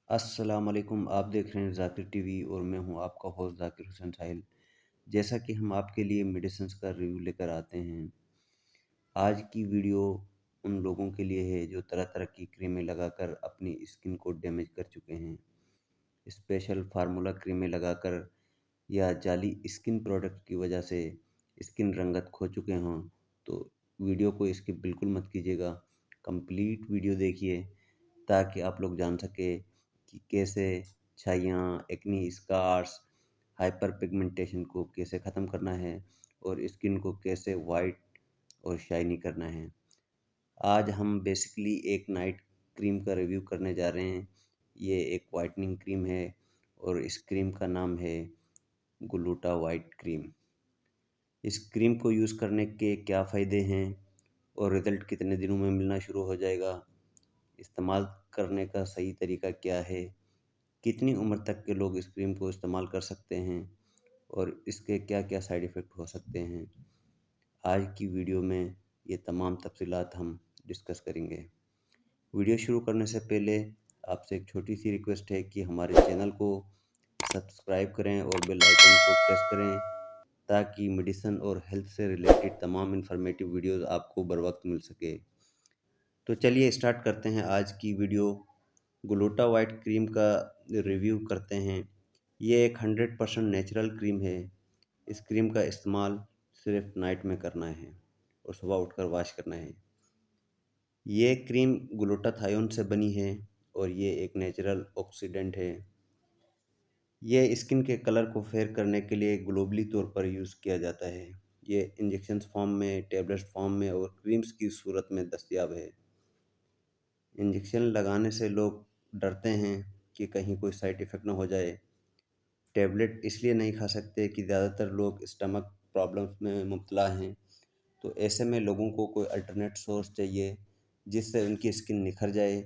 अस्सलामुअलैकुम। आप देख रहे हैं ज़ाकिर टीवी और मैं हूं आपका होस्ट ज़ाकिर हुसैन साहिल। जैसा कि हम आपके लिए मेडिसिन्स का रिव्यू लेकर आते हैं, आज की वीडियो उन लोगों के लिए है जो तरह तरह की क्रीमें लगाकर अपनी स्किन को डैमेज कर चुके हैं। स्पेशल फार्मूला क्रीमें लगाकर या जाली स्किन प्रोडक्ट की वजह से स्किन रंगत खो चुके हों तो वीडियो को स्किप बिल्कुल मत कीजिएगा। कंप्लीट वीडियो देखिए ताकि आप लोग जान सके कि कैसे छाइयाँ, एक्नी स्कार्स, हाइपर पिगमेंटेशन को कैसे ख़त्म करना है और स्किन को कैसे वाइट और शाइनी करना है। आज हम बेसिकली एक नाइट क्रीम का रिव्यू करने जा रहे हैं। ये एक वाइटनिंग क्रीम है और इस क्रीम का नाम है ग्लूटा वाइट क्रीम। इस क्रीम को यूज़ करने के क्या फ़ायदे हैं और रिज़ल्ट कितने दिनों में मिलना शुरू हो जाएगा, इस्तेमाल करने का सही तरीका क्या है, कितनी उम्र तक के लोग इस क्रीम को इस्तेमाल कर सकते हैं और इसके क्या-क्या साइड इफ़ेक्ट हो सकते हैं। आज की वीडियो में ये तमाम तफ़सीलात हम डिस्कस करेंगे। वीडियो शुरू करने से पहले आपसे एक छोटी-सी रिक्वेस्ट है कि हमारे चैनल को सब्सक्राइब करें और बेल आइकन को प्रेस करें ताकि मेडिसिन और हेल्थ से रिलेटेड तमाम इन्फॉर्मेटिव वीडियोज़ आपको बर वक्त मिल सके। तो चलिए स्टार्ट करते हैं आज की वीडियो। ग्लूटा वाइट क्रीम का रिव्यू करते हैं। ये एक 100% नेचुरल क्रीम है। इस क्रीम का इस्तेमाल सिर्फ नाइट में करना है और सुबह उठकर वॉश करना है। ये क्रीम ग्लूटाथायोन से बनी है और ये एक नेचुरल ऑक्सीडेंट है। ये स्किन के कलर को फेयर करने के लिए ग्लोबली तौर पर यूज़ किया जाता है। ये इंजेक्शन फॉर्म में, टेबलेट फॉर्म में और क्रीम्स की सूरत में दस्तयाब है। इंजेक्शन लगाने से लोग डरते हैं कि कहीं कोई साइड इफ़ेक्ट ना हो जाए। टैबलेट इसलिए नहीं खा सकते कि ज़्यादातर लोग स्टमक प्रॉब्लम्स में मुब्तला हैं, तो ऐसे में लोगों को कोई अल्टरनेट सोर्स चाहिए जिससे उनकी स्किन निखर जाए।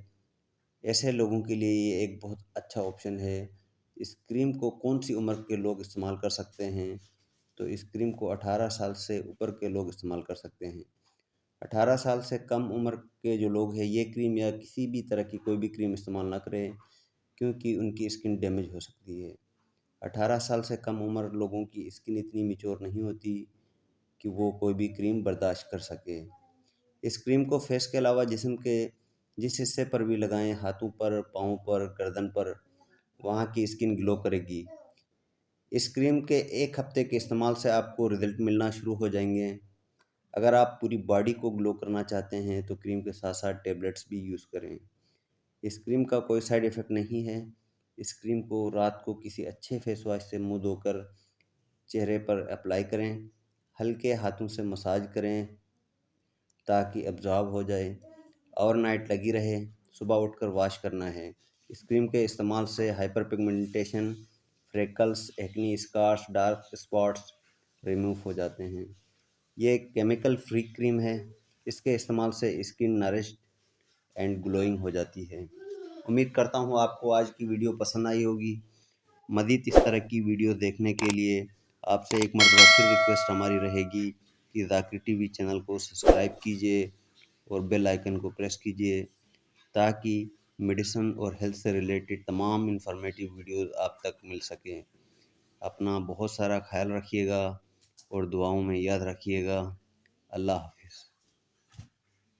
ऐसे लोगों के लिए ये एक बहुत अच्छा ऑप्शन है। इस क्रीम को कौन-सी उम्र के लोग इस्तेमाल कर सकते हैं, तो इस क्रीम को 18 साल से ऊपर के लोग इस्तेमाल कर सकते हैं। 18 साल से कम उम्र के जो लोग हैं, ये क्रीम या किसी भी तरह की कोई भी क्रीम इस्तेमाल ना करें क्योंकि उनकी स्किन डैमेज हो सकती है। 18 साल से कम उम्र लोगों की स्किन इतनी मैच्योर नहीं होती कि वो कोई भी क्रीम बर्दाश्त कर सके। इस क्रीम को फेस के अलावा जिस्म के जिस हिस्से पर भी लगाएं, हाथों पर, पाँव पर, गर्दन पर, वहाँ की स्किन ग्लो करेगी। इस क्रीम के 1 हफ्ते के इस्तेमाल से आपको रिजल्ट मिलना शुरू हो जाएंगे। अगर आप पूरी बॉडी को ग्लो करना चाहते हैं तो क्रीम के साथ साथ टेबलेट्स भी यूज़ करें। इस क्रीम का कोई साइड इफ़ेक्ट नहीं है। इस क्रीम को रात को किसी अच्छे फेस वॉश से मुंह धोकर चेहरे पर अप्लाई करें। हल्के हाथों से मसाज करें ताकि एब्ज़ॉर्ब हो जाए। ओवरनाइट लगी रहे, सुबह उठकर वॉश करना है। इस क्रीम के इस्तेमाल से hyperpigmentation, freckles, acne scars, dark spots remove हो जाते हैं। ये एक केमिकल फ्री क्रीम है। इसके इस्तेमाल से स्किन नरिश्ड एंड ग्लोइंग हो जाती है। उम्मीद करता हूँ आपको आज की वीडियो पसंद आई होगी। मज़ीद इस तरह की वीडियो देखने के लिए आपसे एक मरतबा फिर रिक्वेस्ट हमारी रहेगी कि ज़ाकिर टीवी चैनल को सब्सक्राइब कीजिए और बेल आइकन को प्रेस कीजिए ताकि मेडिसिन और हेल्थ से रिलेटेड तमाम इन्फॉर्मेटिव वीडियोज़ आप तक मिल सकें। अपना बहुत सारा ख्याल रखिएगा और दुआओं में याद रखिएगा। अल्लाह हाफ़िज़।